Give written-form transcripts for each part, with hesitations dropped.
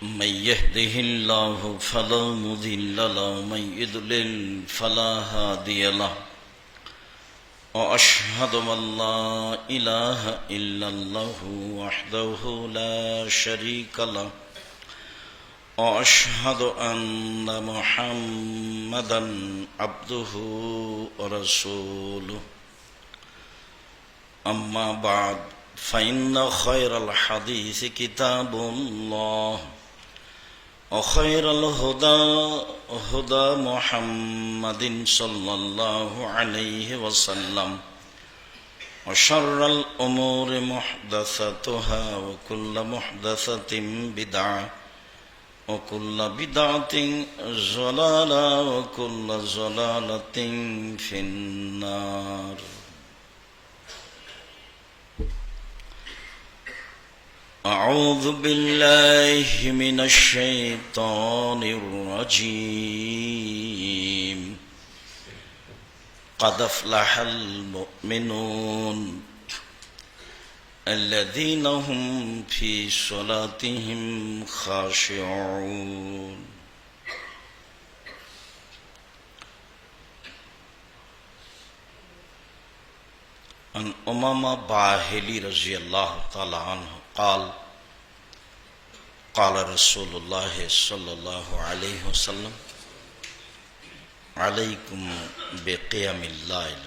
من يهده الله فلا مضل له ومن يضلل فلا هادي له وأشهد أن لا إله إلا الله وحده لا شريك له وأشهد أن محمدا عبده ورسوله أما بعد فإن خير الحديث كتاب الله وخير الهدى هدى محمد صلى الله عليه وسلم وشر الأمور محدثاتها وكل محدثة بدعة وكل بدعة ضلالة وكل ضلالة في النار. أعوذ بالله من الشيطان الرجيم. قد أفلح المؤمنون الذين هم في صلاتهم خاشعون. عن أمامة باهلي رضي الله تعالى عنه قال قال رسول الله صلى الله عليه وسلم عليكم بقيام الليل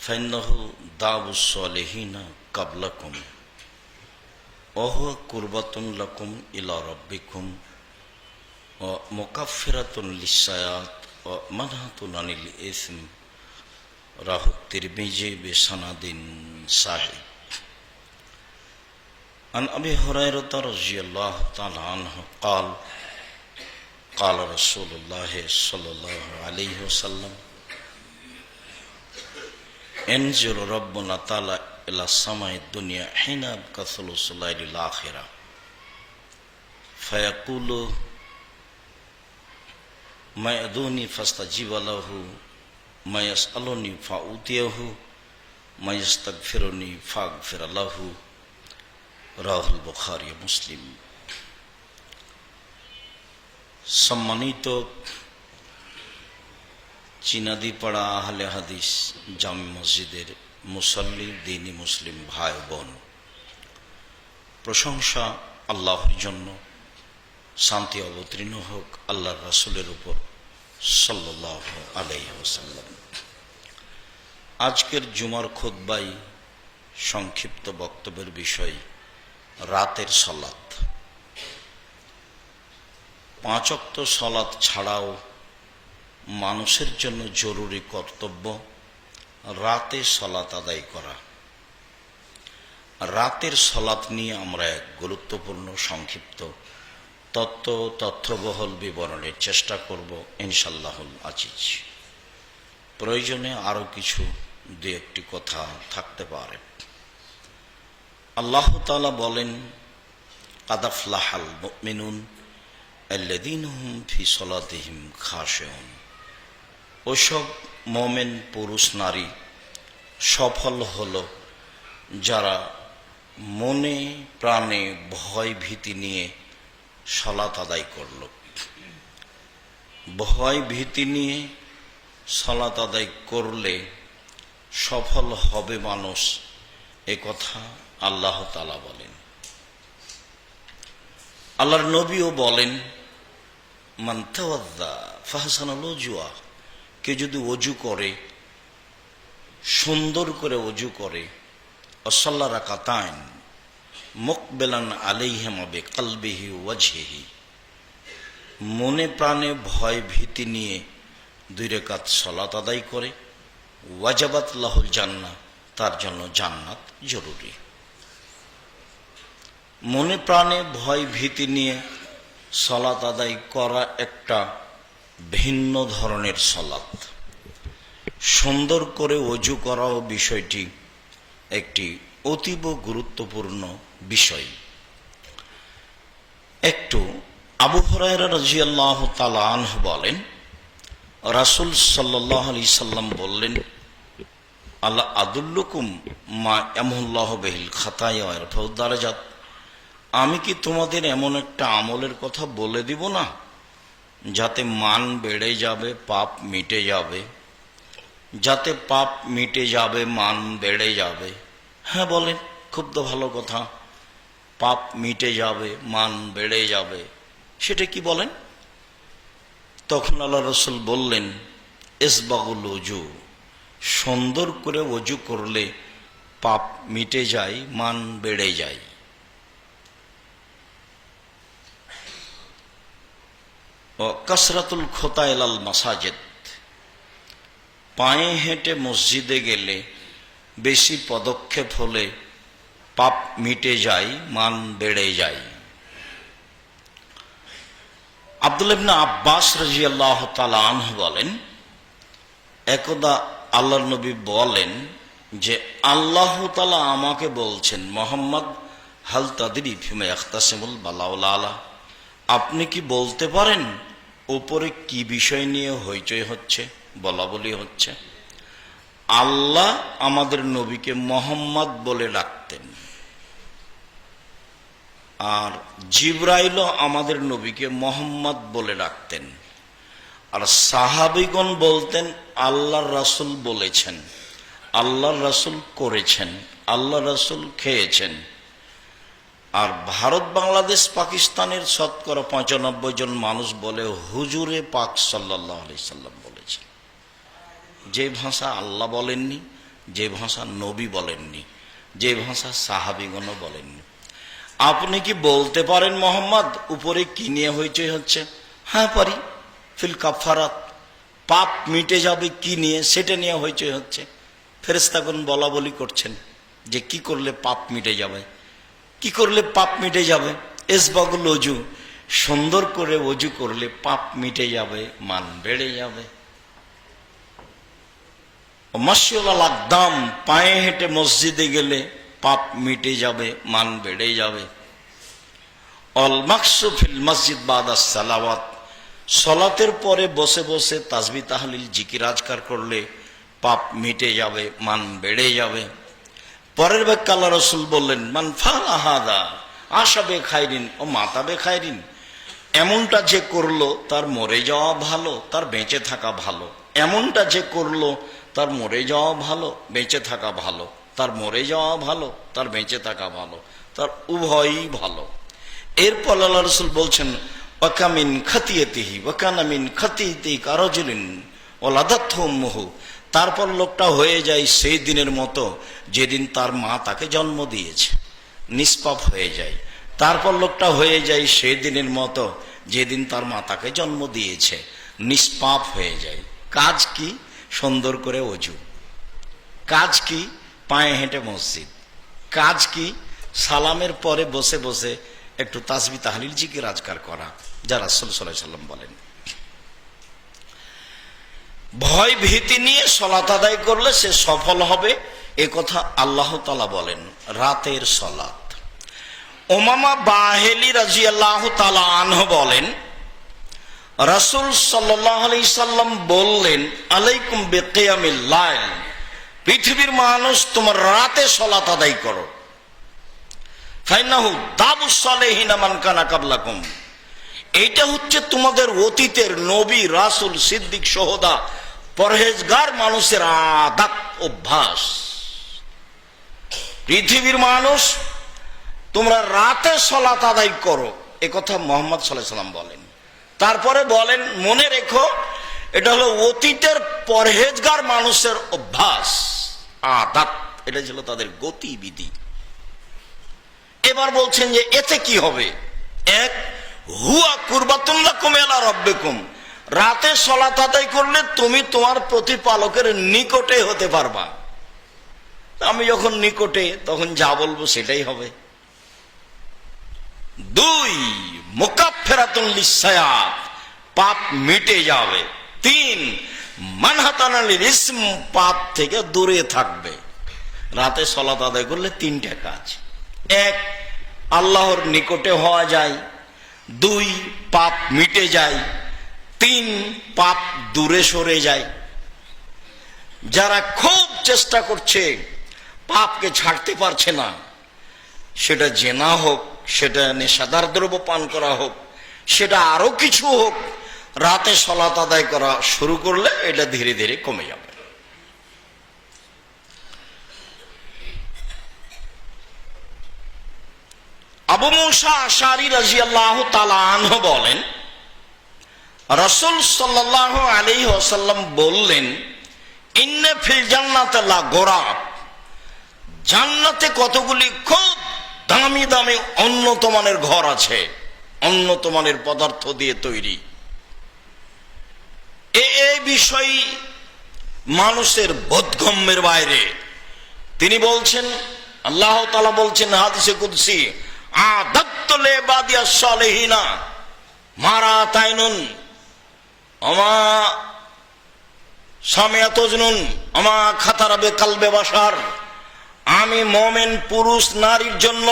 فإنه داب الصالحين قبلكم وهو قربة لكم إلى ربكم ومكفرة للسيئات ومنهة عن الإثم. رواه الترمذي بسند صحيح. عن أبي هريرة رضي الله تعالى عنه قال قال رسول الله صلى الله عليه وسلم ينزل ربنا تعالى إلى السماء الدنيا حين يبقى ثلث الليل الآخرة فيقول ما يدعوني فاستجيب له ما يسألني فأعطيه ما يستغفرني فأغفر له. রাহুল বুখারী মুসলিম। সম্মানিত চিনাদিপাড়া আহলে হাদিস জামে মসজিদের মুসল্লি দ্বীনি মুসলিম ভাই বোন, প্রশংসা আল্লাহর জন্য, শান্তি অবতীর্ণ হোক আল্লাহর রাসূলের উপর সাল্লাল্লাহু আলাইহি ওয়াসাল্লাম। আজকের জুমার খুতবায় সংক্ষিপ্ত বক্তব্যের বিষয় রাতের সালাত। 5 ওয়াক্ত সালাত ছাড়াও মানুষের জন্য জরুরি কর্তব্য রাতে সালাত আদায় করা। রাতের সালাত নিয়ে আমরা এক গুরুত্বপূর্ণ সংক্ষিপ্ত তথ্যবহুল বিবরণের চেষ্টা করব ইনশাআল্লাহুল আজিজ। প্রয়োজনে আরও কিছু দু একটি কথা থাকতে পারে। আল্লাহ তাআলা বলেন কাদ আফলাহাল মুমিনুন আল্লাযীনা হুম ফি সলাতিহিম খাশিউন। ওসব মুমিন পুরুষ নারী সফল হলো যারা মনে প্রাণে ভয় ভীতি নিয়ে সালাত আদায় করল। ভয় ভীতি নিয়ে সালাত আদায় করলে সফল হবে মানুষ, এ কথা আল্লাহ তাআলা বলেন। আল্লাহর নবীও বলেন মান তাওয়াদ্দা ফাহসানাল ওযুআ, কে যদি ওযু করে, সুন্দর করে ওযু করে, ওয়াসাল্লা রাকাতাইন মুকবিলান আলাইহিমা বিকলবিহি ওয়াজহিহি, মনে প্রাণে ভয় ভীতি নিয়ে 2 রাকাত সালাত আদায় করে, ওয়াজাবাত লাহুল জান্নাহ, তার জন্য জান্নাত জরুরি। মনে প্রাণে ভয় ভীতি নিয়ে সালাত আদায় করা একটা ভিন্ন ধরনের সালাত। সুন্দর করে ওযু করাও বিষয়টি একটি অতীব গুরুত্বপূর্ণ বিষয়। একটু আবু হুরায়রা রাদিয়াল্লাহু তাআলা আনহু বলেন রাসূল সাল্লাল্লাহু আলাইহি সাল্লাম বললেন আল্লাহ আদুল্লুকুম মা ইয়ামহুল্লাহু বিহিল খাতায়া ওয়া ইয়ারফাউ দারাজাত, আমি কি তোমাদের এমন একটা আমলের কথা বলে দিব না, যাতে মান বেড়ে যাবে, পাপ মিটে যাবে? যাতে পাপ মিটে যাবে, মান বেড়ে যাবে। হ্যাঁ বলেন, খুব তো ভালো কথা। পাপ মিটে যাবে, মান বেড়ে যাবে, সেটা কি বলেন? তখন আল্লাহ রসুল বললেন, ইসবাগুল ওযু, সুন্দর করে ওযু করলে পাপ মিটে যায়, মান বেড়ে যায়। ও কাসরাতুল খোতা ইলাল মাসাজিদ, পায়ে হেঁটে মসজিদে গেলে বেশি পদক্ষেপ হলে পাপ মিটে যায়, মান বেড়ে যায়। আব্দুল্লাহ ইবনে আব্বাস রাদিয়াল্লাহু তাআলা আনহু বলেন, একদা আল্লাহর নবী বলেন যে আল্লাহ তাআলা আমাকে বলছেন, মোহাম্মদ হাল তাদরি ফিমা ইয়াখতাসিমুল বালাউল আলা, আপনি কি বলতে পারেন উপরে কি বিষয় নিয়ে হইচই হচ্ছে, বলা বলি হচ্ছে? আল্লাহ আমাদের নবীকে মোহাম্মদ বলে ডাকতেন, আর জিবরাইলও আমাদের নবীকে মোহাম্মদ বলে ডাকতেন। আর সাহাবীগণ বলতেন আল্লাহর রাসূল বলেছেন, আল্লাহর রাসূল করেছেন, আল্লাহর রাসূল খেয়েছেন। আর ভারত, বাংলাদেশ, পাকিস্তানের শতকরা ৯৫ জন মানুষ বলে হুজুরে পাক সাল্লাল্লাহু আলাইহি সাল্লাম বলেছেন। যে ভাষা আল্লাহ বলেননি, যে ভাষা নবী বলেননি, যে ভাষা সাহাবীগণও বলেননি। আপনি কি বলতে পারেন মোহাম্মদ উপরে কি নিয়ে হইচই হচ্ছে? হ্যাঁ পারি। ফিল কাফারাত, পাপ মিটে যাবে কি নিয়ে, সেটা নিয়ে হইচই হচ্ছে। ফেরেশতাগণ বলা বলি করছেন যে কি করলে পাপ মিটে যাবে, কি করলে পাপ মিটে যাবে। ইসবাগুল ওযু, সুন্দর করে ওযু করলে পাপ মিটে যাবে, মান বেড়ে যাবে। মাশিউল আকদাম, পায়ে হেঁটে মসজিদে গেলে পাপ মিটে যাবে, মান বেড়ে যাবে। অল মাকসু ফিল মসজিদ বাদাস সালাওয়াত, সালাতের পরে বসে বসে তাসবিহ তাহলিল জিকির আজকার করলে পাপ মিটে যাবে, মান বেড়ে যাবে। পরের ব্যাখ্যা আল্লাহ রসুল বললেন, মান ফাআলা হাযা আশা বে খায়রিন ও মাতা বে খায়রিন, এমনটা যে করলো তার মরে যাওয়া ভালো, তার বেঁচে থাকা ভালো। এমনটা যে করলো তার মরে যাওয়া ভালো, বেঁচে থাকা ভালো, তার মরে যাওয়া ভালো, তার বেঁচে থাকা ভালো, তার উভয়ই ভালো। এরপর আল্লাহ রসুল বলছেন, ওয়াকামিন খাতিয়াতিহি ওয়াকানা মিন খাতিয়াতিহি কারাজুলিন ওয়ালাদাতহু উম্মুহু, তারপর লোকটা হয়ে যায় সেই দিনের মতো যেদিন তার মা তাকে জন্ম দিয়েছে, নিষ্পাপ হয়ে যায়। তারপর লোকটা হয়ে যায় সেই দিনের মতো যেদিন তার মা তাকে জন্ম দিয়েছে, নিষ্পাপ হয়ে যায়। কাজ কি? সুন্দর করে ওযু। কাজ কি? পায়ে হেঁটে মসজিদ। কাজ কি? সালামের পরে বসে বসে একটু তাসবিহ তাহলিল জিকির আজকার করা, যা রাসূল সাল্লাল্লাহু আলাইহি সাল্লাম বলেন। ভয় ভীতি নিয়ে সালাত আদায় করলে সে সফল হবে, এ কথা আল্লাহ তাআলা বলেন। রাতের সালাত, উমামা বাহিলি রাদিয়াল্লাহু তাআলা আনহু বলেন, রাসূল সাল্লাল্লাহু আলাইহি সাল্লাম বললেন, আলাইকুম বিকিয়ামিল লাইল, পৃথিবীর মানুষ তোমার রাতে সালাত আদায় করো। ফাইন্নাহু দাবুস সালিহিনা মান কানা কাবলাকুম, এইটা হচ্ছে তোমাদের অতীতের নবী, রাসূল, সিদ্দিক, শুহাদা, পরহেজগার মানুষের আদত, অভ্যাস। পৃথিবীর মানুষ তোমরা রাতে সালাত আদায় করো, এ কথা মুহাম্মদ সাল্লাল্লাহু আলাইহি সাল্লাম বলেন। তারপরে বলেন, মনে রেখো এটা হলো অতীতের পরহেজগার মানুষের অভ্যাস, আদত, এটা ছিল তাদের গতিবিধি। এবার বলছেন যে এতে কি হবে? এক, হুয়া কুরবাতুন লাকুম ইলা রাব্বিকুম, রাতে সালাত আদায় করলে তুমি তোমার প্রতিপালকের নিকটে হতে পারবা। আমি যখন নিকটে, তখন যা বলবো সেটাই হবে। দুই, মুকাফফিরাতুন লিসসায়াত, পাপ মিটে যাবে। তিন, মানহাতানা লিল ইসম, পাপ থেকে দূরে থাকবে। রাতে সালাত আদায় করলে তিনটা কাজ। এক, আল্লাহর নিকটে হওয়া যায়। দুই, পাপ মিটে যায়। তিন, পাপ দূরে সরে যায়। যারা খুব চেষ্টা করছে পাপকে ছাড়তে পারছে না, সেটা জেনা হোক, সেটা নেশাদার দ্রব্য পান করা হোক, সেটা আরো কিছু হোক, রাতে সালাত আদায় করা শুরু করলে এটা ধীরে ধীরে কমে যাবে। আবু মুসা আশআরী রাদিয়াল্লাহু তাআলা আনহু বলেন, রাসূল সাল্লাল্লাহু আলাইহি ওয়াসাল্লাম বললেন, ইন্না ফিল জান্নাতি লা গোরাব, জান্নাতে কতগুলি খুব দামি দামি উন্নত মানের ঘর আছে, উন্নত মানের পদার্থ দিয়ে তৈরি। এই বিষয় মানুষের বোধগম্যের বাইরে। তিনি বলছেন, আল্লাহ তাআলা বলছেন হাদিসে কুদসি, আদাত্তু লিবাদিয়াস সালিহিনা মারাতাইনুন আমা সামিয়াত জুনুন আমা খাতারাবে কালবে বাশার, আমি মুমিন পুরুষ নারীর জন্য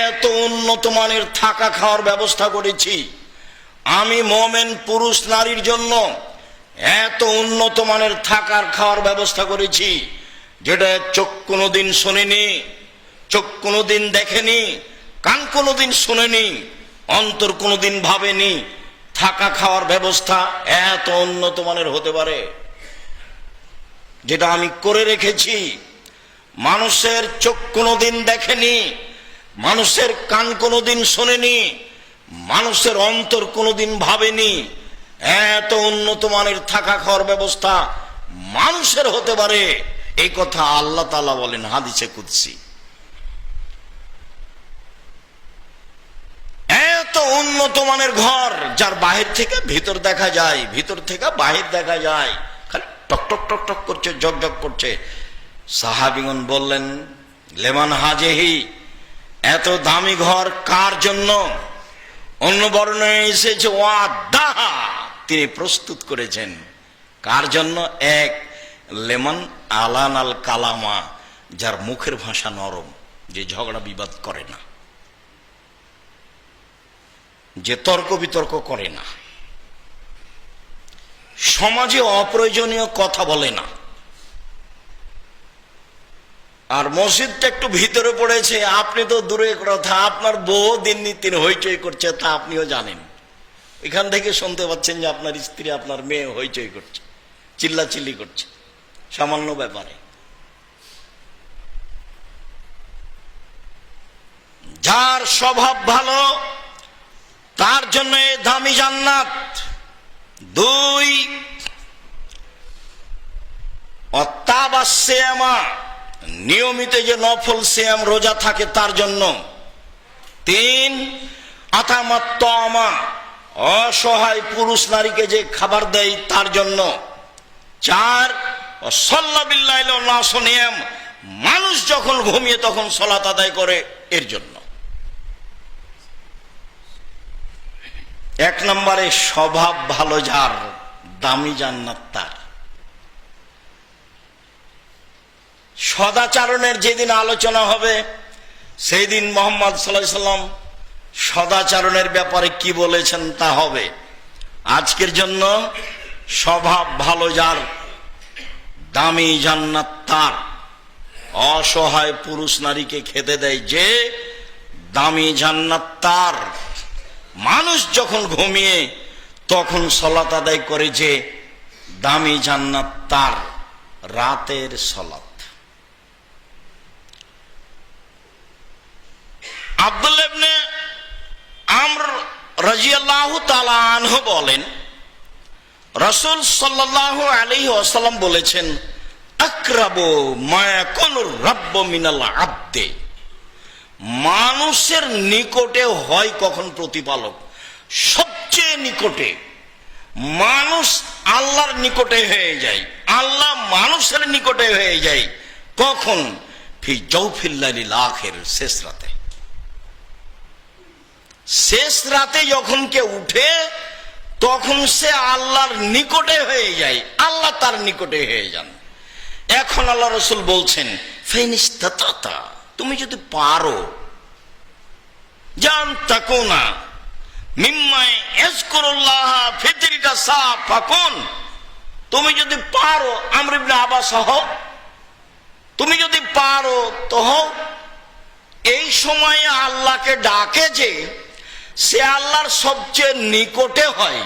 এত উন্নত মানের থাকা খাওয়ার ব্যবস্থা করেছি, আমি মুমিন পুরুষ নারীর জন্য এত উন্নত মানের থাকার খাওয়ার ব্যবস্থা করেছি, যেটা চোখ কোনোদিন শোনেনি, চোখ কোনোদিন দেখেনি, কান কোনোদিন শোনেনি, অন্তর কোনোদিন ভাবেনি। থাকা খাওয়ার ব্যবস্থা এত উন্নত মানের হতে পারে, যেটা আমি করে রেখেছি। মানুষের চোখ কোনোদিন দেখেনি, মানুষের কান কোনোদিন শোনেনি, মানুষের অন্তর কোনোদিন ভাবেনি, এত উন্নত মানের থাকা খাওয়ার ব্যবস্থা মানুষের হতে পারে। এই কথা আল্লাহ তাআলা বলেন হাদিসে কুদসি। এত উন্নত মানের ঘর, যার বাহির থেকে ভিতর দেখা যায়, ভিতর থেকে বাহির দেখা যায়, খালি টক টক টক টক করছে, জগ জগ করছে। সাহাবীগণ বললেন, লেমান হাজেহি, এত দামি ঘর কার জন্য? অন্য বর্ণনায় এসেছে ওয়াদাহা, তিনি প্রস্তুত করেছেন। কার জন্য? এক, লেমান আলান আল কালামা, যার মুখের ভাষা নরম, যে ঝগড়া বিবাদ করে না, যে তর্ক বিতর্ক করে না, সমাজে অপ্রয়োজনীয় কথা বলে না। আর মসজিদটা একটু ভিতরে পড়েছে, আপনি তো দূরে কথা, আপনার বউ দিন নিতিন হইচই করছে, তা আপনিও জানেন। এখান থেকে শুনতে পাচ্ছেন যে আপনার স্ত্রী, আপনার মেয়ে হইচই করছে, চিল্লাচিল্লি করছে সামান্য ব্যাপারে। যার স্বভাব ভালো তার জন্য এই দামি জান্নাত। দুই, অত্তাবাসিয়ামা, নিয়মিত যে নফল সিয়াম রোজা থাকে তার জন্য। তিন, আতামাত্তামা, অসহায় পুরুষ নারীকে যে খাবার দেয় তার জন্য। চার, সাল্লা বিল্লাইল নাসু নিয়াম, মানুষ যখন ঘুমিয়ে তখন সালাত আদায় করে, এর জন্য। এক নম্বরে স্বভাব ভালো যার, দামি জান্নাত তার। সদাচরণের যেদিন আলোচনা হবে সেই দিন মুহাম্মদ সাল্লাল্লাহু আলাইহি সাল্লাম সদাচরণের ব্যাপারে কি বলেছেন তা হবে। আজকের জন্য স্বভাব ভালো যার, দামি জান্নাত তার। অসহায় পুরুষ নারীকে খেতে দেয় যে, দামি জান্নাত তার। মানুষ যখন ঘুমিয়ে তখন সালাত আদায় করে যে, দামি জান্নাত তার। রাতের সালাত। আব্দুল্লাহ ইবনে আমর রাদিয়াল্লাহু তাআলা আনহু বলেন, রাসূল সাল্লাল্লাহু আলাইহি ওয়াসাল্লাম বলেছেন, আকরাবু মা ইয়াকুনুর রাব্বু মিনাল আবদে, মানুষের নিকটে হয় কখন প্রতিপালক? সবচেয়ে নিকটে। মানুষ আল্লাহর নিকটে হয়ে যায়, আল্লাহ মানুষের নিকটে হয়ে যায় কখন? ফি জাওফিল লাইলিল আখির, শেষ রাতে। শেষ রাতে যখন কেউ উঠে তখন সে আল্লাহর নিকটে হয়ে যায়, আল্লাহ তার নিকটে হয়ে যান। এখন আল্লাহ রাসূল বলছেন, ফাইনিস্তাতা, তুমি যদি পারো, জান তাকুনা মিম্মাই ইয়াজকুরুল্লাহ ফিতিলকা সাফাকুন, তুমি যদি পারো আমর ইবনে আবাস হও, তুমি যদি পারো তো হও, এই সময়ে আল্লাহকে ডাকে যে সে আল্লাহর সবচেয়ে নিকটে হয়,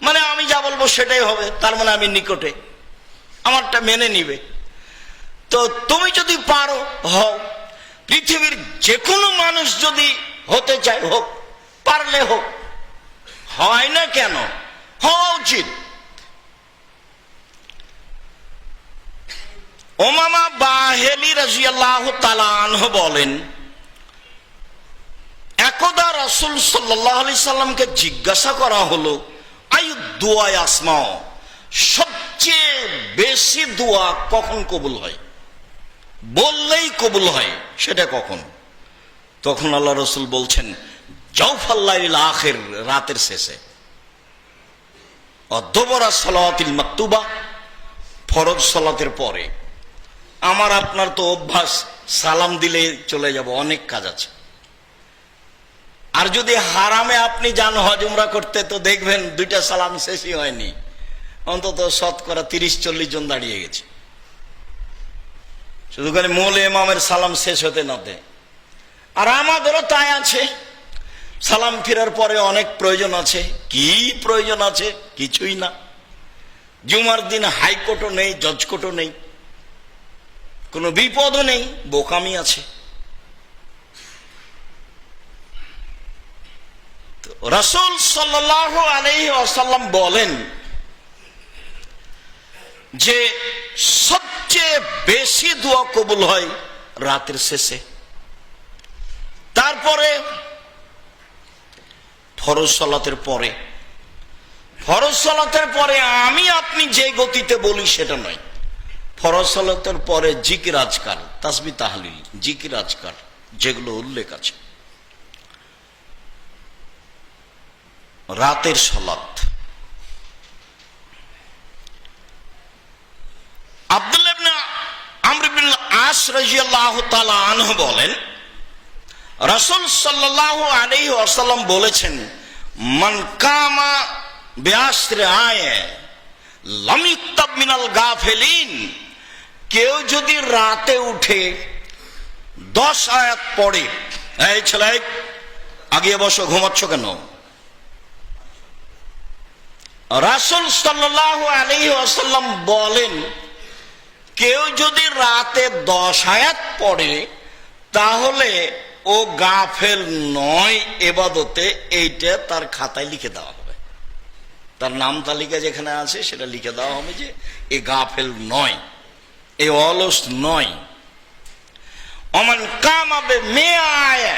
মানে আমি যা বলবো সেটাই হবে, তার মানে আমি নিকটে, আমারটা মেনে নিবে। তো তুমি যদি পারো হও, পৃথিবীর যে কোনো মানুষ যদি হতে চায় হোক, পারলে হোক, হয় না কেন, হওয়া উচিত। উমামা বাহেলি রাদিয়াল্লাহু তাআলা আনহু বলেন, একদা রাসূল সাল্লাল্লাহু আলাইহি সাল্লামকে জিজ্ঞাসা করা হলো, আইয়ু দুআ আসমাউ, সবচেয়ে বেশি দোয়া কখন কবুল হয়, বললেই কবুল হয়, সেটা কখন? তখন আল্লাহ রাসূল বলছেন, জাওফাল লাইলিল আখির, রাতের শেষে, অদবরা সালাতিল মাকতুবা, ফরজ সালাতের পরে। আমার আপনার তো অভ্যাস সালাম দিলে চলে যাব, অনেক কাজ আছে। আর যদি হারামে আপনি যান হজ উমরা করতে, তো দেখবেন দুইটা সালাম শেষই হয়নি, অন্তত শতকরা 30-40 জন দাঁড়িয়ে গেছে, শুধু খালি মূল ইমামের সালাম শেষ হতে না দেয়। আর আমাদেরও তাই আছে, সালাম ফিরার পরে অনেক প্রয়োজন আছে। কি প্রয়োজন আছে? কিছুই না। জুমার দিন হাইকোর্টও নেই, জজ কোর্টও নেই, কোনো বিপদও নেই, বোকামি আছে। রাসূল সাল্লাল্লাহু আলাইহি ওয়াসাল্লাম বলেন যে সবচেয়ে বেশি দোয়া কবুল হয় রাতের শেষে, তারপরে ফরজ সালাতের পরে। ফরজ সালাতের পরে আমি আপনি যে গতিতে বলি সেটা নয়, ফরজ সালাতের পরে জিকির আজকার, তাসবিহ তাহলিল, জিকির আজকার যেগুলো উল্লেখ আছে। রাতের সালাত, আব্দুল্লাহ ইবনে আমর ইবনে আস রাদিয়াল্লাহু তাআলা আনহু বলেন, রাসূল সাল্লাল্লাহু আলাইহি ওয়াসাল্লাম বলেছেন, মান কামা বিআশরি আয়া লাম ইউক্তাব মিনাল গাফিলিন, কেউ যদি রাতে উঠে 10 আয়াত পড়ে, এই ছেলে আগিয়ে বসো, ঘুমাচ্ছ কেন? রাসূল সাল্লাল্লাহু আলাইহি ওয়াসাল্লাম বলেন, কেউ যদি রাতে 10 আয়াত পড়ে তাহলে ও গাফেল নয় ইবাদতে, এইটা তার খাতায় লিখে দেওয়া হবে, তার নাম তালিকা যেখানে আছে সেটা লিখে দেওয়া হবে যে এ গাফেল নয়, এ অলস নয়। ওমান কামা বিমিয়া আয়া,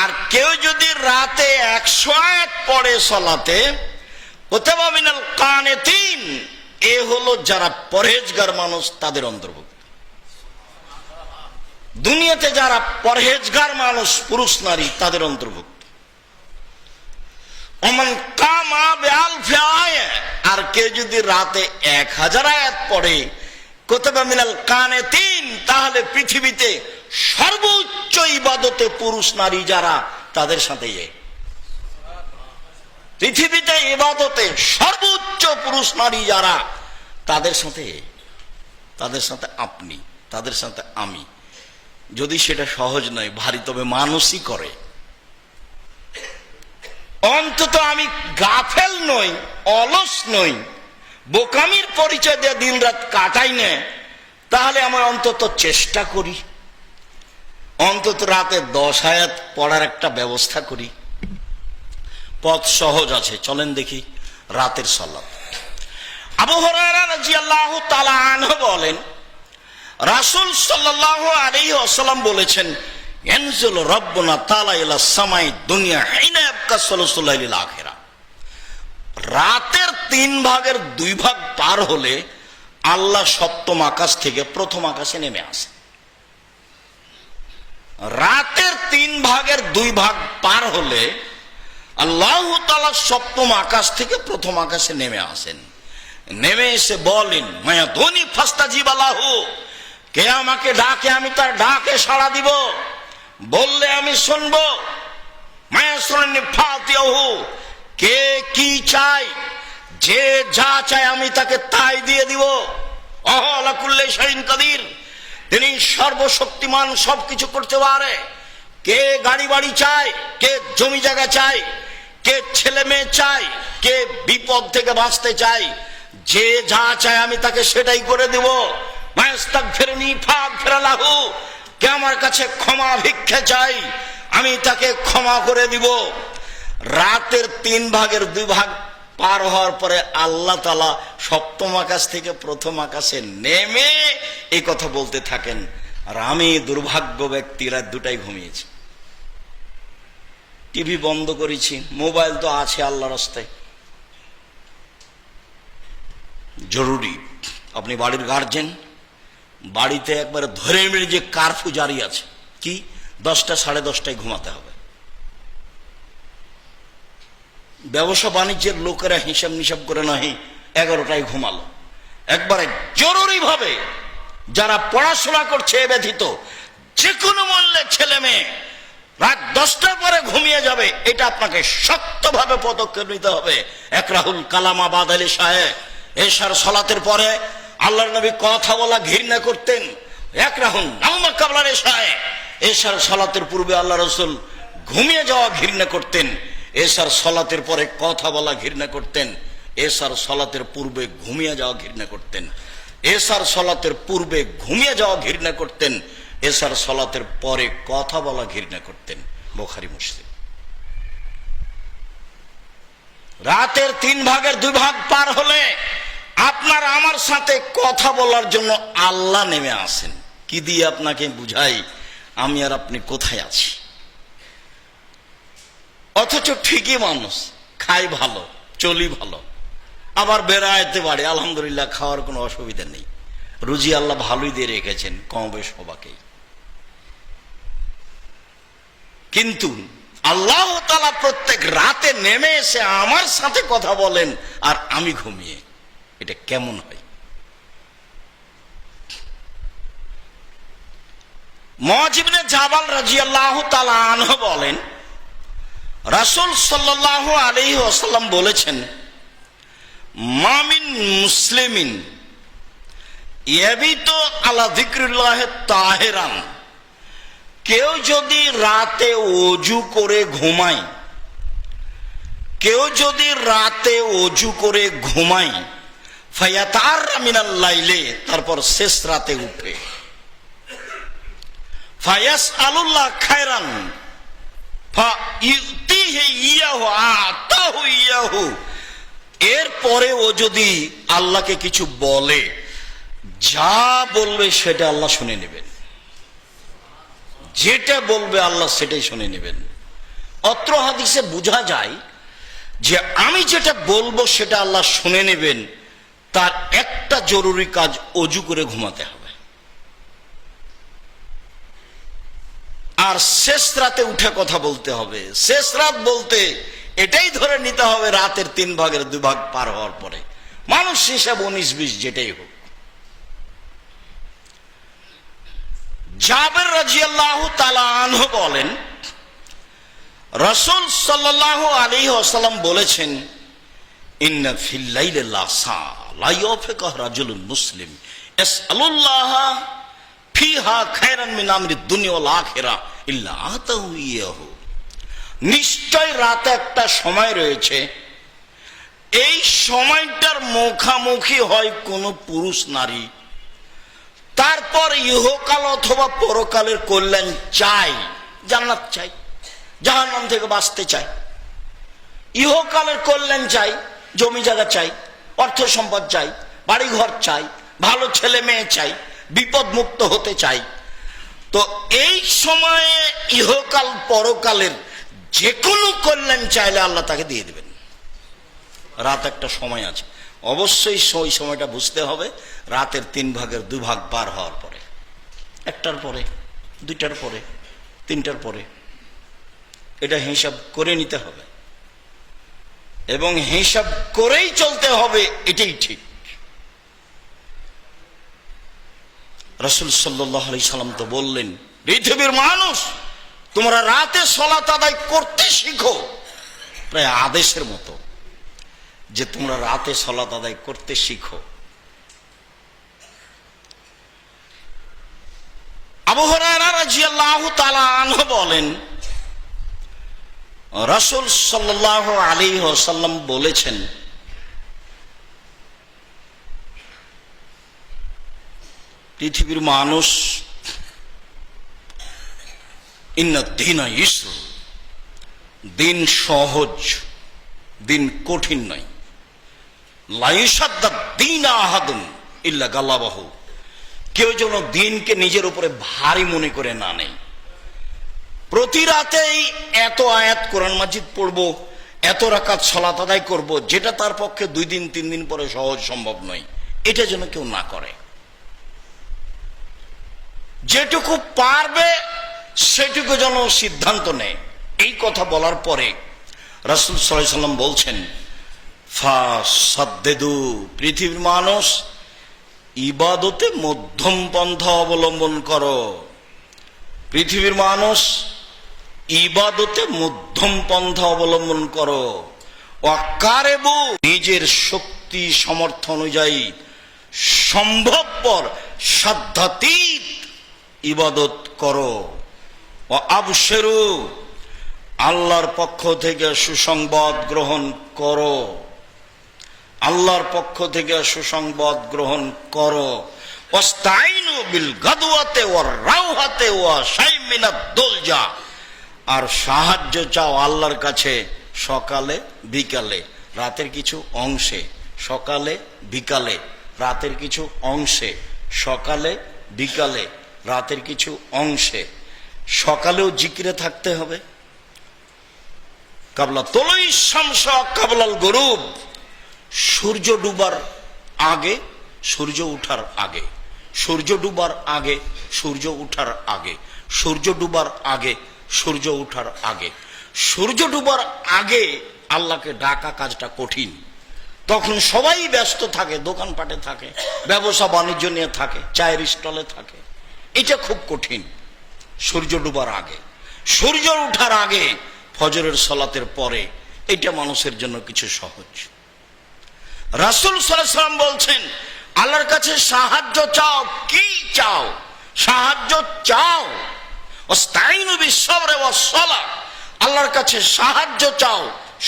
আর কেউ যদি রাতে 100 আয়াত পড়ে সালাতে, কুতিবা মিনাল কানিতিন, এ হলো যারা পরহেজগার মানুষ তাদের অন্তর্ভুক্ত। দুনিয়াতে যারা পরহেজগার মানুষ পুরুষ নারী তাদের অন্তর্ভুক্ত। ওমান কামা বিআলফি আয়া, আর কেউ যদি রাতে 1000 আয়াত পড়ে, কুতিবা মিনাল কানিতিন, তাহলে পৃথিবীতে সর্বোচ্চ ইবাদতে পুরুষ নারী যারা তাদের সাথে পৃথিবীতে ইবাদতে সর্বোচ্চ পুরুষ নারী যারা তাদের সাথে আপনি, তাদের সাথে আমি। যদি সেটা সহজ নয়, ভারী, তবে মানুষই করে। অন্তত আমি গাফেল নই, অলস নই, বোকামির পরিচয় দিয়ে দিন রাত কাটাই না, তাহলে আমরা অন্তত চেষ্টা করি, অন্তত রাতে 10 আয়াত পড়ার একটা ব্যবস্থা করি। পথ সহজ আছে, চলেন দেখি রাতের সালাত। আবু হুরায়রা রাদিয়াল্লাহু তাআলা আনহু বলেন, রাসূল সাল্লাল্লাহু আলাইহি ওয়াসাল্লাম বলেছেন, ইয়ানজিলু রাব্বুনা তাআলা ইলা সামাই দুনিয়া হিনা ইয়াবকা সুলুসুল লাইলিল আখিরা, রাতের 3 ভাগের 2 ভাগ পার হলে আল্লাহ সপ্তম আকাশ থেকে প্রথম আকাশে নেমে আসে। রাতের 3 ভাগের 2 ভাগ পার হলে আল্লাহ তাআলা সপ্তম আকাশ থেকে প্রথম আকাশে নেমে আসেন। নেমে এসে বলেন, মায়া ধনী ফাস্তাজিবা লাহু, কে আমাকে ডাকে আমি তার ডাকে সাড়া দিব, বললে আমি শুনবো। মায়া সুরানি ফাতিহু, কে কি চাই, যে যা চায় আমি তাকে তাই দিয়ে দিব। আলা কুল্লি শাইইন কাদির, তিনি সর্বশক্তিমান, সবকিছু করতে পারে। কে গাড়ি বাড়ি চায়, কে জমি জায়গা চায়, কে ছেলে মেয়ে চায়, কে বিপদ থেকে বাঁচতে চায়, যে যা চায় আমি তাকে সেটাই করে দেব। মায়াস্তাগফিরনি ফাগফিরলাহু, কে আমার কাছে ক্ষমা ভিক্ষা চাই আমি তাকে ক্ষমা করে দিব। রাতের 3 ভাগের 2 ভাগ পার হওয়ার পরে আল্লাহ তাআলা সপ্তম আকাশ থেকে প্রথম আকাশে নেমে এই কথা বলতে থাকেন, আর আমি দুর্ভাগ্য ব্যক্তি রাত 2টায় ঘুমিয়েছি, টিভি বন্ধ করেছি, মোবাইল তো আছে আল্লাহর রাস্তায়। জরুরি, আপনি বাড়ির গার্জেন, বাড়িতে একবারে ধরে মেরে যে কারফিউ জারি আছে, কি 10টা 10:30টায় ঘুমাতে হবে। ব্যবসা বাণিজ্যের লোকেরা হিসাব নিসাব করে নয় 11টায় ঘুমালো। একবারে জরুরি ভাবে যারা পড়াশোনা করছে এ ব্যতীত যে কোনো মূল্যে ছেলে মেয়ে রাত 10টার পরে ঘুমিয়ে যাবে, এটা আপনাকে শক্তভাবে পদক্ষেপ নিতে হবে। একরাহুল কালাম আবাদ আলী সাহেব এশার সালাতের পরে আল্লাহর নবী কথা বলা ঘৃণা করতেন। একরাহুল নাউমা কাবলার এশায়, এশার সালাতের পূর্বে আল্লাহ রাসূল ঘুমিয়ে যাওয়া ঘৃণা করতেন, এশার সালাতের পরে কথা বলা ঘৃণা করতেন, এশার সালাতের পূর্বে ঘুমিয়ে যাওয়া ঘৃণা করতেন, এশার সালাতের পূর্বে ঘুমিয়ে যাওয়া ঘৃণা করতেন, এশার সালাতের পরে কথা বলা ঘৃণা করতেন। বুখারী মুসলিম। রাতের 3 ভাগের 2 ভাগ পার হলে আপনার আমার সাথে কথা বলার জন্য আল্লাহ নেমে আসেন। কি দিয়ে আপনাকে বুঝাই আমি আর আপনি কোথায় আছি? অথচ ঠিকই মানুষ, খাই ভালো, চলি ভালো, আবার বেড়াইতে পারে, আলহামদুলিল্লাহ, খাওয়ার কোনো অসুবিধা নেই, রুজি আল্লাহ ভালোই দিয়ে রেখেছেন কম বেশ সবাকেই। কিন্তু আল্লাহ তাআলা প্রত্যেক রাতে নেমে এসে আমার সাথে কথা বলেন আর আমি ঘুমিয়ে, এটা কেমন হয়? মুআয ইবনে জাবাল রাদিয়াল্লাহু তাআলা আনহু বলেন, রাসূল সাল্লাল্লাহু আলাইহি ওয়াসাল্লাম বলেছেন, মা মিন মুসলিমিন ইয়াবিতু আলা যিকরিল্লাহ তাহিরান, কেউ যদি রাতে ওযু করে ঘুমায়, কেউ যদি রাতে ওযু করে ঘুমায়, ফায়াতাররা মিনাল লাইলে, তারপর শেষ রাতে উঠে, ফায়াসআলুল্লাহ খায়রান ফাইউতিহি ইয়াহু আতাহু ইয়াহু, এরপরে ও যদি আল্লাহকে কিছু বলে, যা বলবে সেটা আল্লাহ শুনে নেবেন, যেটা বলবে আল্লাহ সেটাই শুনে নেবেন। অত্র হাদিসে বোঝা যায় যে আমি যেটা বলবো সেটা আল্লাহ শুনে নেবেন, তার একটা জরুরি কাজ ওযু করে ঘুমাতে হবে, আর শেষ রাতে উঠে কথা বলতে হবে। শেষ রাত বলতে এটাই ধরে নিতে হবে রাতের 3 ভাগের 2 ভাগ পার হওয়ার পরে, মানুষ হিসাব 19-20 যেটাই হোক। জাবের রাদিয়াল্লাহু তাআলা আনহু বলেন, রাসূল সাল্লাল্লাহু আলাইহি ওয়াসাল্লাম বলেছেন, ইন্না ফিল লাইলি লাসা লা ইয়াফিকু রাজুলুন মুসলিম ইয়াসআলুল্লাহ ফিহা খায়রান মিন আমরি দুনিয়া ওয়াল আখিরা ইল্লা আতাহু ইয়াহু, নিশ্চয় রাতে একটা সময় রয়েছে, এই সময়টার মুখামুখি হয় কোন পুরুষ নারী, তারপর ইহকাল অথবা পরকালের কল্যাণ চাই, জান্নাত চাই, জাহান্নাম থেকে বাঁচতে চাই, ইহকালের কল্যাণ চাই, জমি জায়গা চাই, অর্থ সম্পদ চাই, বাড়ি ঘর চাই, ভালো ছেলে মেয়ে চাই, বিপদ মুক্ত হতে চাই। তো এই সময়ে ইহকাল পরকালের যে কোনো কল্যাণ চাইলে আল্লাহ তাকে দিয়ে দেবেন। রাত একটা সময় আছে, অবশ্যই ওই সময়টা বুঝতে হবে রাতের 3 ভাগের 2 ভাগ পার হওয়ার পরে, 1টার পরে, 2টার পরে, 3টার পরে, এটা হিসাব করে নিতে হবে এবং হিসাব করেই চলতে হবে, এটাই ঠিক। রাসূল সাল্লাল্লাহু আলাইহি সাল্লাম তো বললেন, পৃথিবীর মানুষ তোমরা রাতে সালাত আদায় করতে শিখো, প্রায় আদেশের মতো যে তোমরা রাতে সালাত আদায় করতে শিখো। আবু হুরায়রা রাদিয়াল্লাহু তাআলা আনহু বলেন, রাসূল সাল্লাল্লাহু আলাইহি ওয়াসাল্লাম বলেছেন, পৃথিবীর মানুষ ইন্না দীনা ইসর, দিন সহজ, দিন কঠিন নয়। লা ইশাদ্দাদ দীন আহাদুন ইল্লা গালাবাহু, কেউ যেন দিনকে নিজের উপরে ভারী মনে করে না নেয়। প্রতি রাতেই এত আয়াত কোরআন মাজিদ পড়বো, এত রাকাত সালাত আদায় করব, যেটা তার পক্ষে 2 দিন 3 দিন পরে সহজ সম্ভব নয়, এটা যেন কেউ না করে। যেটুকু পারবে সেটুকু যেন সিদ্ধান্ত নেয়। এই কথা বলার পরে রাসূল সাল্লাল্লাহু আলাইহি ওয়াসাল্লাম বলছেন, ফাসাদ্দিদু, পৃথিবীর মানুষ ইবাদতে মধ্যম পন্থা অবলম্বন করো। পৃথিবীর মানুষ ইবাদতে মধ্যম পন্থা অবলম্বন করো। ওয়াকারেবু, নিজের শক্তি সামর্থ্য অনুযায়ী সম্ভবপর সাধ্যাতীত ইবাদত করো। ও আবশেরু, আল্লাহর পক্ষ থেকে সুসংবাদ গ্রহণ করো। আল্লাহর পক্ষ থেকে সুসংবাদ গ্রহণ করো। ওয়াস্তাইনু বিল গাদওয়াতি ওয়ার রাওহাতি ওয়া শাই'মিন মিনাদ দুলজা, আর সাহায্য চাও আল্লাহর কাছে সকালে বিকালে, রাতের কিছু অংশে। সকালে বিকালে, রাতের কিছু অংশে। সকালে বিকালে, রাতের কিছু অংশে। সকালেও জিকিরে থাকতে হবে। কাবলা তলুই শামস কাবলাল গুরুব, সূর্য ডুবার আগে, সূর্য উঠার আগে, সূর্য ডুবার আগে, সূর্য উঠার আগে, সূর্য ডুবার আগে, সূর্য উঠার আগে। সূর্য ডুবার আগে আল্লাহকে ডাকা কাজটা কঠিন। তখন সবাই ব্যস্ত থাকে, দোকানপাটে থাকে, ব্যবসা বাণিজ্য নিয়ে থাকে, চায়ের স্টলে থাকে। এটা খুব কঠিন। সূর্য ডুবার আগে, সূর্য উঠার আগে, ফজরের সালাতের পরে, এটা মানুষের জন্য কিছু সহজ। রাসূল সাল্লাল্লাহু আলাইহি ওয়াসাল্লাম বলছেন, আল্লাহর কাছে সাহায্য চাও। কি চাও? সাহায্য চাও। ওয়াস্তাইনু বিস-সাবরি ওয়াস-সালাহ, আল্লাহর কাছে সাহায্য চাও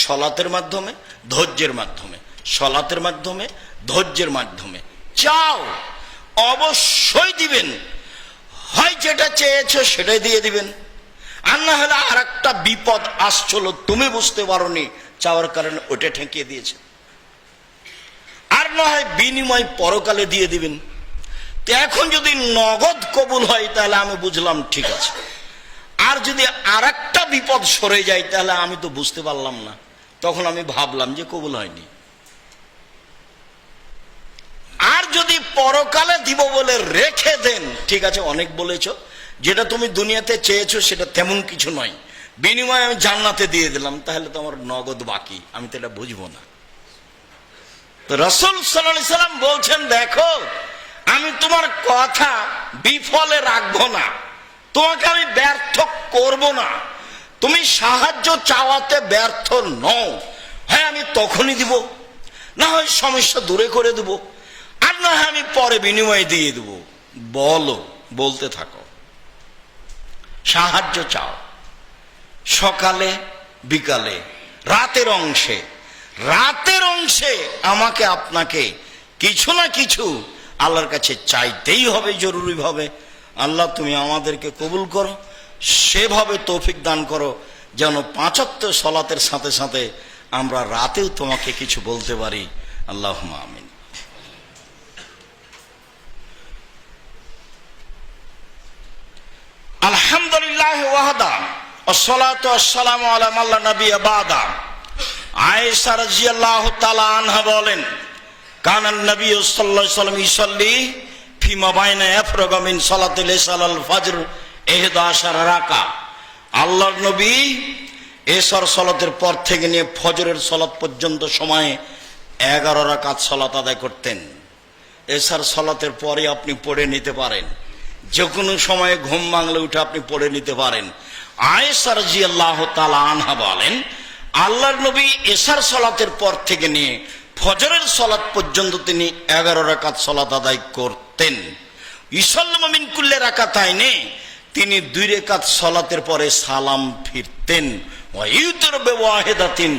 সালাতের মাধ্যমে, ধৈর্যের মাধ্যমে। সালাতের মাধ্যমে, ধৈর্যের মাধ্যমে চাও, অবশ্যই দিবেন। হয় যেটা চেয়েছো সেটাই দিয়ে দিবেন, আর না হলে আর একটা বিপদ আসছিল, তুমি বুঝতে পারোনি, চাওয়ার কারণে ওটা ঠেকিয়ে দিয়েছে। আর না হয় বিনিময় পরকালে দিয়ে দিবেন। তো এখন যদি নগদ কবুল হয় তাহলে আমি বুঝলাম ঠিক আছে, আর যদি আর একটা বিপদ সরে যায় তাহলে আমি তো বুঝতে পারলাম না, তখন আমি ভাবলাম যে কবুল হয়নি। আর যদি পরকালে দিব বলে রেখে দেন, ঠিক আছে অনেক বলেছ, যেটা তুমি দুনিয়াতে চেয়েছো সেটা তেমন কিছু নয়, বিনিময়ে আমি জান্নাতে দিয়ে দিলাম, তাহলে তো আমার নগদ বাকি, আমি তো এটা বুঝবো না। তো রাসূল সাল্লাল্লাহু আলাইহি ওয়াসাল্লাম বলছেন, দেখো আমি তোমার কথা বিফলে রাখবো না, তোমাকে আমি ব্যর্থ করব না। তুমি সাহায্য চাওয়াতে ব্যর্থ নও, হ্যাঁ আমি তখনই দিব, না হয় সমস্যা দূরে করে দেব, আর না হয় আমি পরে বিনিময়ে দিয়ে দেব। বলো, বলতে থাকো। সাহায্য চাও সকালে বিকালে, রাতের অংশে। রাতের অংশে আমাকে আপনাকে কিছু না কিছু আল্লাহর কাছে চাইতেই হবে, জরুরি ভাবে। আল্লাহ তুমি আমাদেরকে কবুল করো, সেভাবে তৌফিক দান করো যেন 5 ওয়াক্ত সালাতের সাথে সাথে আমরা রাতেও তোমাকে কিছু বলতে পারি। আল্লাহুম্মা আমিন। আলহামদুলিল্লাহ ওয়াহদা, আসসালাতু ওয়াসসালামু আলা মান লা নাবিয়্যা বাদা। আয়েশা রাদিয়াল্লাহু তাআলা আনহা বলেন, কানান নবী সাল্লাল্লাহু আলাইহি ওয়াসাল্লাম ইসাল্লি ফিমা বাইনা ইয়াফরাগু মিন সালাতিল ইশাল ফজর 11 রাকা। আল্লাহর নবী এশার সালাতের পর থেকে নিয়ে ফজরের সালাত পর্যন্ত সময়ে 11 রাকাত সালাত আদায় করতেন। এশার সালাতের পরে আপনি পড়ে নিতে পারেন, যে কোনো সময়ে ঘুম ভাঙলে উঠে আপনি পড়ে নিতে পারেন। আয়েশা রাদিয়াল্লাহু তাআলা আনহা বলেন, আল্লাহর নবী এশার সালাতের পর থেকে নিয়ে ফজরের সালাত পর্যন্ত তিনি 11 রাকাত সালাত আদায় করতেন। ইসাল্লামু মিন কুল্লি রাকাতাইনে, তিনি 2 রাকাত সালাতের পরে সালাম ফিরতেন। ওয়া ইউতিরু বিওয়াহিদাতিন,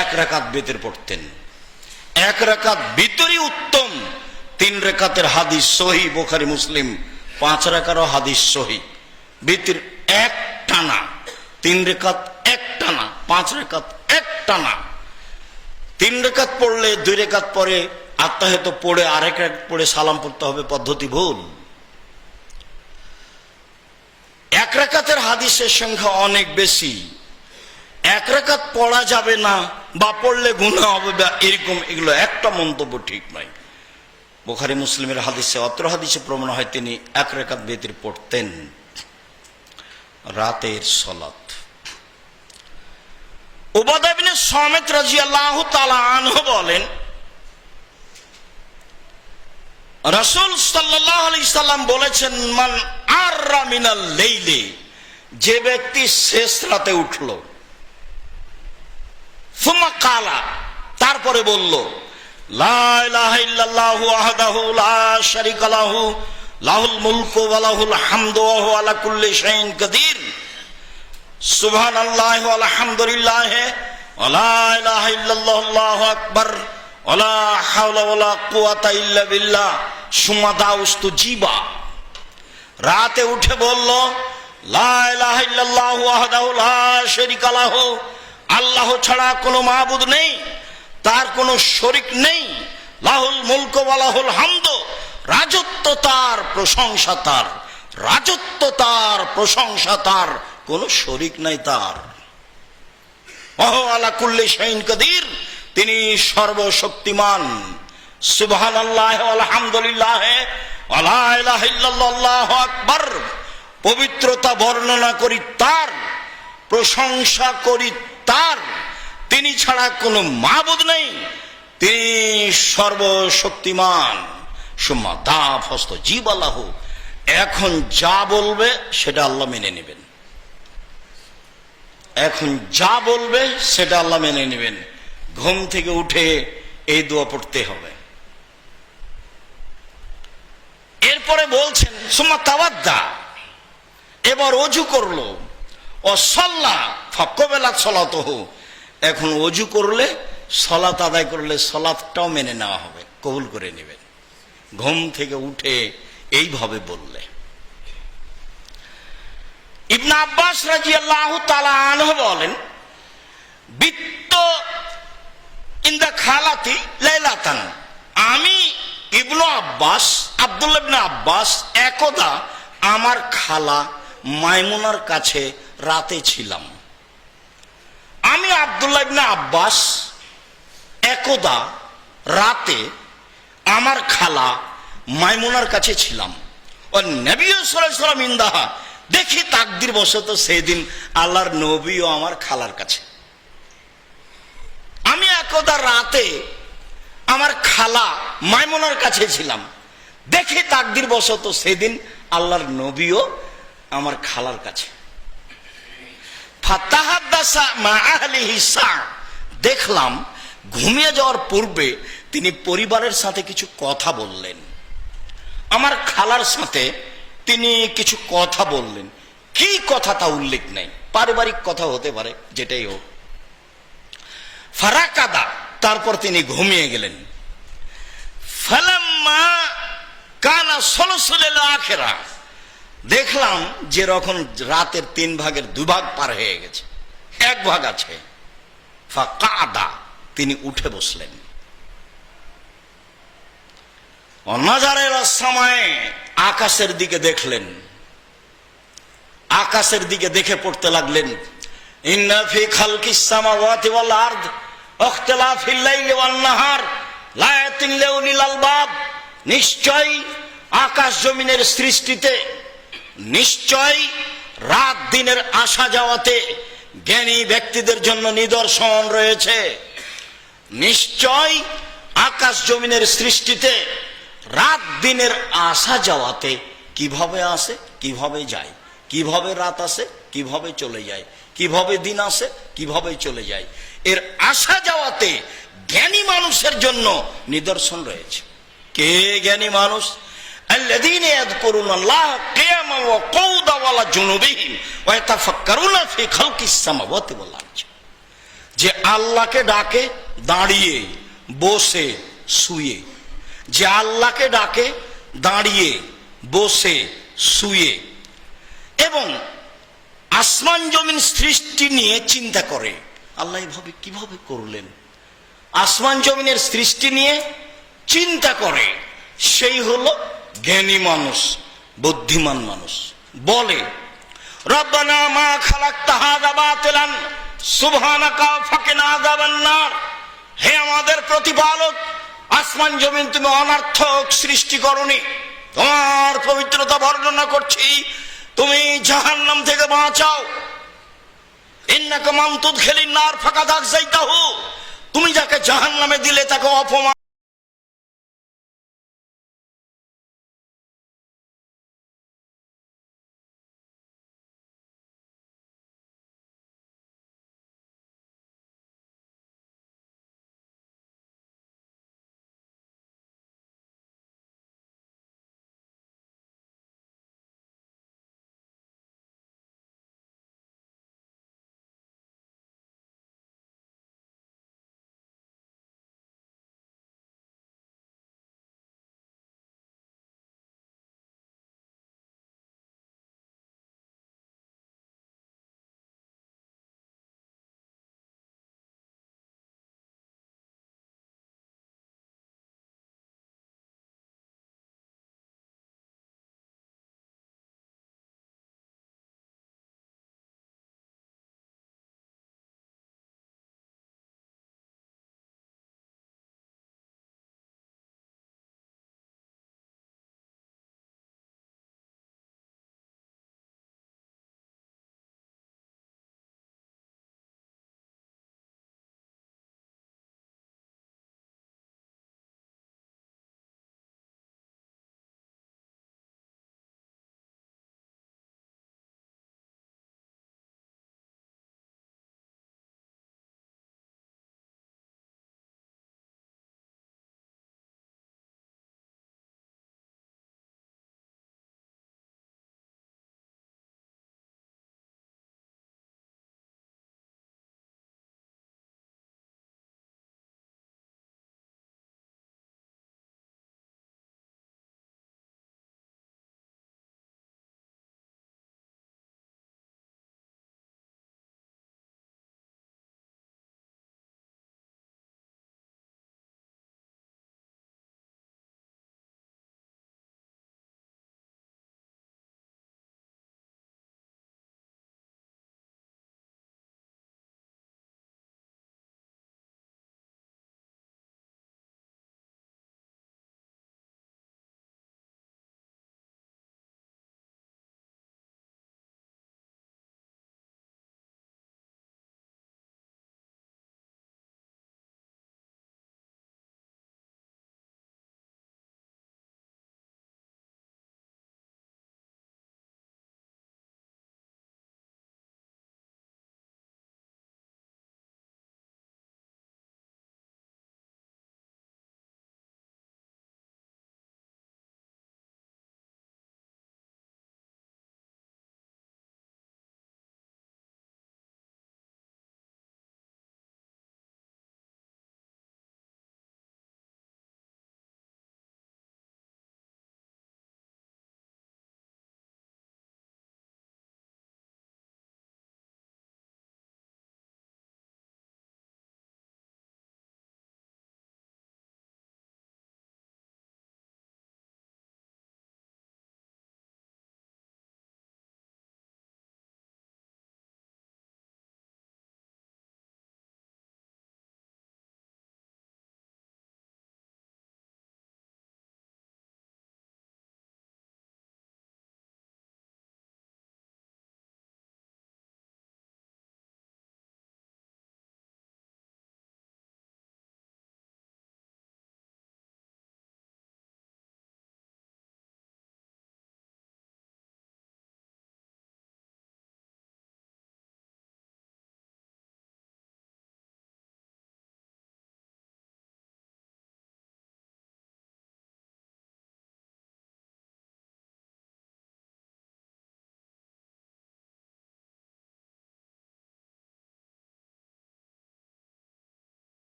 1 রাকাত বিতর পড়তেন। 1 রাকাত বিতরই উত্তম। 3 রাকাতের হাদিস সহিহ বুখারী মুসলিম, 5 রাকাতেরও হাদিস সহিহ। বিতর এক টানা, 3 রাকাত এক টানা, 5 রাকাত এক টানা। 3 রাকাত পড়লে 2 রাকাত পরে আত্তাহিয়াত পড়ে আরেক রাকাত পড়ে সালাম পড়তে হবে, পদ্ধতি ভুল। 1 রাকাতের হাদিসের সংখ্যা অনেক বেশি। 1 রাকাত পড়া যাবে না বা পড়লে গুনাহ হবে বা এরকম, এগুলো একটা মন্তব্য ঠিক নয়। বুখারী মুসলিমের হাদিসে, অত্র হাদিসে প্রমাণ হয় তিনি 1 রাকাত বিতর পড়তেন রাতের সালাত। উবাদা ইবনে সামিত রাদিয়াল্লাহু তাআলা আনহু বলেন, রাসূল সাল্লাল্লাহু আলাইহি সাল্লাম বলেছেন, মান আররা মিনাল লাইলি, যে ব্যক্তি শেষ রাতে উঠল, সুম্মা কালা, তারপরে বলল, লা ইলাহা ইল্লাল্লাহু ওয়াহদাহু লা শারীকা লাহু লাহুল মুলকু ওয়া লাহুল হামদু ওয়া হুয়া আলা কুল্লি শাইইন কাদির, সুবহানাল্লাহি ওয়া আলহামদুলিল্লাহি ওয়া লা ইলাহা ইল্লাল্লাহু আল্লাহু আকবার ওয়া লা হাওলা ওয়া লা কুওয়াতা ইল্লা বিল্লাহ সুম্মা দাউস্তু জিবা। রাতে উঠে বলল, লা ইলাহা ইল্লাল্লাহু ওয়াহদাহু লা শারীকা লাহু, আল্লাহ ছাড়া কোনো মাবুদ নেই, তার কোনো শরীক নেই, লাহুল মুলকু ওয়া লাহুল হামদু, রাজত্ব তার, প্রশংসা তার, রাজত্ব তার, প্রশংসা তার, কোনো শরীক নাই তার। ওয়া আলা কুল্লি শাইইন কাদির, তিনি সর্বশক্তিমান। সুবহানাল্লাহি ওয়া আলহামদুলিল্লাহি ওয়া লা ইলাহা ইল্লাল্লাহু আল্লাহু আকবার, পবিত্রতা বর্ণনা করি তার, প্রশংসা করি তার, তিনি ছাড়া কোনো মাবুদ নেই, তিনি সর্বশক্তিমান। সুম্মা দাফাস্তাজিবা লাহু, এখন যা বলবে সেটা আল্লাহ মেনে নেবেন। এখন যা বলবে সেটা আল্লাহ মেনে নেবেন। ঘুম থেকে উঠে এই দোয়া পড়তে হবে। এরপরে বলছেন, সুম্মা তাওয়াদ্দা, এবার ওযু করলো, ও সাল্লা ফাকাবালাত সালাতুহু, এখন ওযু করলে, সালাত আদায় করলে সালাতটাও মেনে নেওয়া হবে, কবুল করে নেবেন। ঘুম থেকে উঠে এইভাবে বললে। ইবনে আব্বাস রাদিয়াল্লাহু তাআলা আনহু বলেন, বিত্ত ইনদা খালাতি লাইলাতান, আমি ইবনে আব্বাস, আব্দুল্লাহ ইবনে আব্বাস একদা আমার খালা মাইমুনার কাছে রাতে ছিলাম। আমি আব্দুল্লাহ ইবনে আব্বাস একদা রাতে আমার খালা মাইমুনার কাছে ছিলাম। ও নবী সাল্লাল্লাহু আলাইহি ওয়াসাল্লাম ইনদাহা, দেখি তাকদির বশত সেদিন আল্লাহর নবীও আমার খালার কাছে। আমি একদা রাতে আমার খালা মাইমুনার কাছে ছিলাম, দেখি তাকদির বশত সেদিন আল্লাহর নবীও আমার খালার কাছে। ফাতাহাদ্দাসা মা আহলিহি সা, দেখলাম ঘুমিয়ে যাওয়ার পূর্বে তিনি পরিবারের সাথে কিছু কথা বললেন। আমার খালার সাথে তিনি কিছু কথা বললেন, কি কথা তা উল্লেখ নেই, পারিবারিক কথা হতে পারে, যেটাই হোক। ফারাকাদা, তারপর তিনি ঘুমিয়ে গেলেন। ফালাম্মা কানা সুলসুল আখিরা, দেখলাম যে যখন রাতের 3 ভাগের 2 ভাগ পার হয়ে গেছে, 1 ভাগ আছে। ফাকাদা, তিনি উঠে বসলেন। অনাজারের সময় আকাশের দিকে দেখলেন, আকাশের দিকে দেখে পড়তে লাগলেন, ইন্না ফি খালকিস সামাওয়াতি ওয়াল আরদ ইখতিলাফিল লাইলি ওয়ান নাহার লায়াতিন লিউলিল আলবাব, নিশ্চয় আকাশ জমিনের সৃষ্টিতে, নিশ্চয় রাত দিনের আসা যাওয়াতে জ্ঞানী ব্যক্তিদের জন্য নিদর্শন রয়েছে। নিশ্চয় আকাশ জমিনের সৃষ্টিতে, রাত দিনের আসা যাওয়াতে, কিভাবে আসে কিভাবে যায়, কিভাবে রাত আসে কিভাবে চলে যায়, কিভাবে দিন আসে কিভাবে চলে যায়, এর আসা যাওয়াতে জ্ঞানী মানুষের জন্য নিদর্শন রয়েছে। কে জ্ঞানী মানুষ? আল্লাযীনা ইয়াযকুরুনাল্লাহা কিয়ামান ওয়া কুউদান ওয়া আলা জুনুবিহিম ওয়া ইয়াতাফাক্কারুনা ফি খালকিস সামাওয়াতি ওয়াল আরদ। যে আল্লাহকে ডাকে দাঁড়িয়ে, বসে, শুয়ে। যে আল্লাহকে ডাকে দাঁড়িয়ে, বসে, শুয়ে এবং আসমান জমিন সৃষ্টি নিয়ে চিন্তা করে। আল্লাহ এভাবে কিভাবে করলেন? আসমান জমিনের সৃষ্টি নিয়ে চিন্তা করে, সেই হলো জ্ঞানী মানুষ, বুদ্ধিমান মানুষ। বলে রব্বানা মা খালাকতা হাযা বাতিলান সুবহানাকা ফাকিনা আযাবান নার। হে আমাদের প্রতিপালক, আসমান জমিন তুমি অনর্থক সৃষ্টি করনি, তোমার পবিত্রতা বর্ণনা করছি, তুমি জাহান্নাম থেকে বাঁচাও। ইন্নাকা মান তুদখিলিন নার ফাকাদ আখযাইতাহু, তুমি যাকে জাহান্নামে দিলে তাকে অপমান